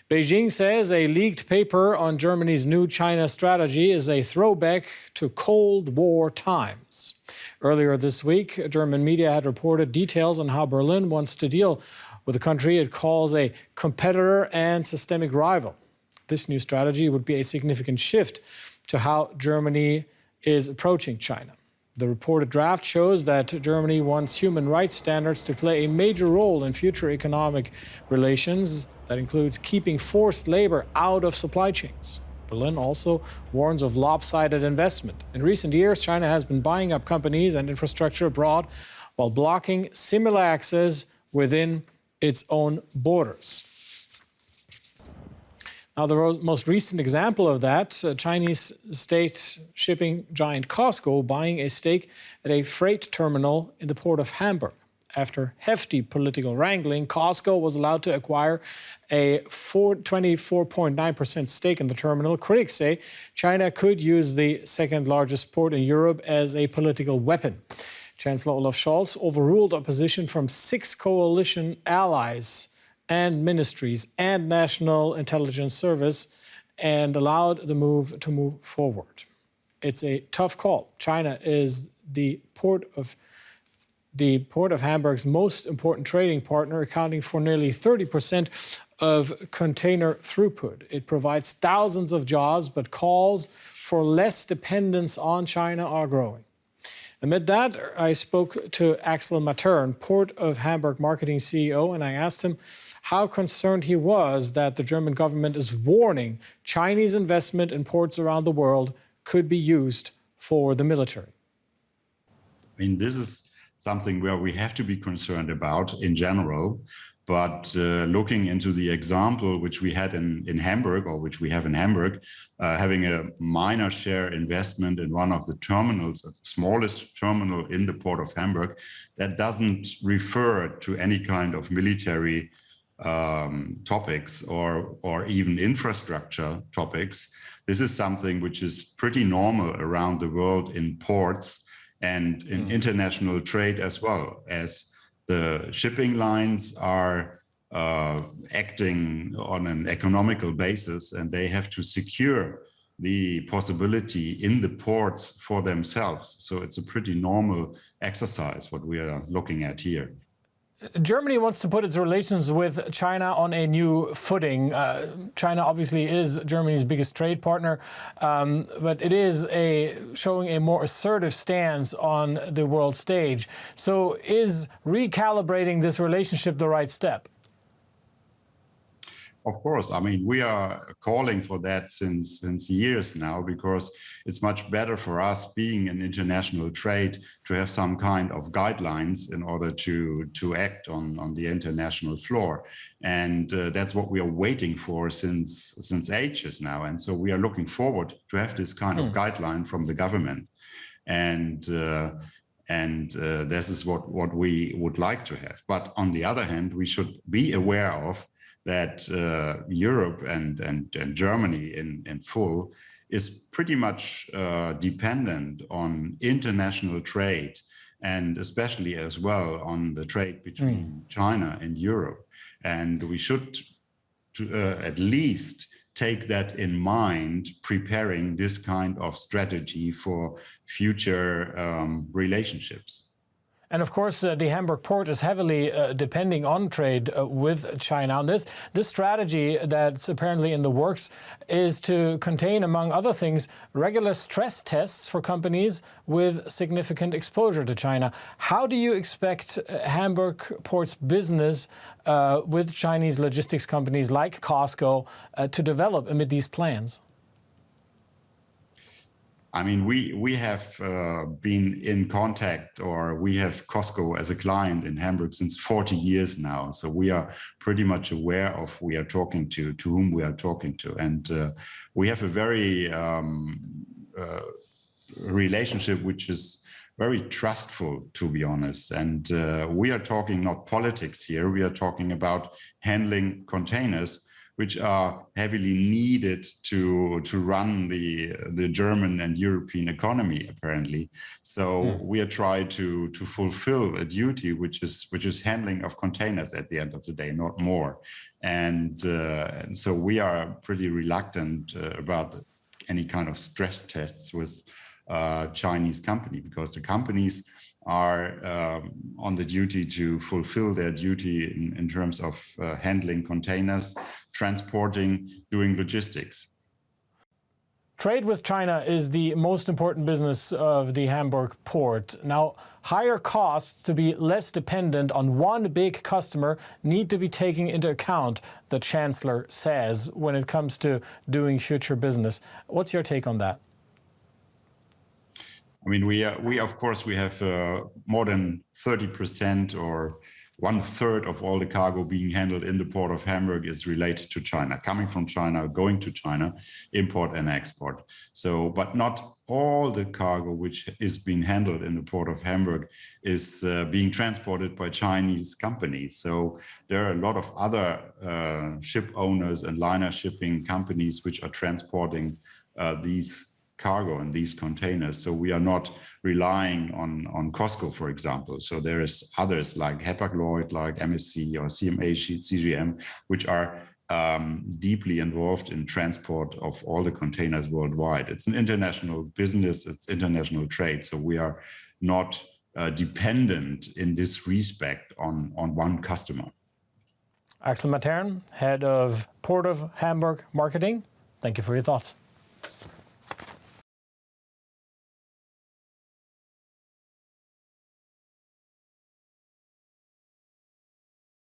Beijing says a leaked paper on Germany's new China strategy is a throwback to Cold War times. Earlier this week, German media had reported details on how Berlin wants to deal with a country it calls a competitor and systemic rival. This new strategy would be a significant shift to how Germany is approaching China. The reported draft shows that Germany wants human rights standards to play a major role in future economic relations. That includes keeping forced labor out of supply chains. Berlin also warns of lopsided investment. In recent years, China has been buying up companies and infrastructure abroad while blocking similar access within its own borders. Now, the most recent example of that, Chinese state shipping giant Cosco buying a stake at a freight terminal in the Port of Hamburg. After hefty political wrangling, Cosco was allowed to acquire a 24.9% stake in the terminal. Critics say China could use the second largest port in Europe as a political weapon. Chancellor Olaf Scholz overruled opposition from 6 coalition allies and ministries and National Intelligence Service and allowed the move to move forward. It's a tough call. China is the Port of Hamburg's most important trading partner, accounting for nearly 30% of container throughput. It provides thousands of jobs, but calls for less dependence on China are growing. Amid that, I spoke to Axel Matern, Port of Hamburg marketing CEO, and I asked him how concerned he was that the German government is warning Chinese investment in ports around the world could be used for the military. I mean, this is something where we have to be concerned about in general. But looking into the example which we had in Hamburg, or which we have in Hamburg, having a minor share investment in one of the terminals, the smallest terminal in the Port of Hamburg, that doesn't refer to any kind of military topics or even infrastructure topics. This is something which is pretty normal around the world in ports and in international trade as well, as the shipping lines are acting on an economical basis, and they have to secure the possibility in the ports for themselves. So it's a pretty normal exercise what we are looking at here. Germany wants to put its relations with China on a new footing. China obviously is Germany's biggest trade partner, but it is showing a more assertive stance on the world stage. So is recalibrating this relationship the right step? Of course, I mean, we are calling for that since years now, because it's much better for us being in international trade to have some kind of guidelines in order to act on the international floor. And that's what we are waiting for since ages now. And so we are looking forward to have this kind of guideline from the government. And this is what we would like to have. But on the other hand, we should be aware of that Europe and Germany in full is pretty much dependent on international trade, and especially as well on the trade between China and Europe. And we should at least take that in mind, preparing this kind of strategy for future relationships. And of course, the Hamburg port is heavily depending on trade with China. And this strategy that's apparently in the works is to contain, among other things, regular stress tests for companies with significant exposure to China. How do you expect Hamburg port's business with Chinese logistics companies like Cosco to develop amid these plans? I mean, we have been in contact, or we have Cosco as a client in Hamburg since 40 years now. So we are pretty much aware of who we are talking to whom we are talking to. And we have a very relationship which is very trustful, to be honest. And we are talking not politics here. We are talking about handling containers which are heavily needed to run the German and European economy, apparently. So we are trying to fulfill a duty which is handling of containers at the end of the day, not more. And so we are pretty reluctant about any kind of stress tests with Chinese company, because the companies are on the duty to fulfill their duty in terms of handling containers, transporting, doing logistics. Trade with China is the most important business of the Hamburg port. Now, higher costs to be less dependent on one big customer need to be taken into account, the Chancellor says, when it comes to doing future business. What's your take on that? I mean, we of course, we have more than 30% or 1/3 of all the cargo being handled in the Port of Hamburg is related to China, coming from China, going to China, import and export. So, but not all the cargo which is being handled in the Port of Hamburg is being transported by Chinese companies. So there are a lot of other ship owners and liner shipping companies which are transporting these cargo and these containers. So we are not relying on Cosco, for example. So there is others like Hapag-Lloyd, like MSC or CMA CGM, which are deeply involved in transport of all the containers worldwide. It's an international business, it's international trade. So we are not dependent in this respect on one customer. Axel Matern, head of Port of Hamburg Marketing. Thank you for your thoughts.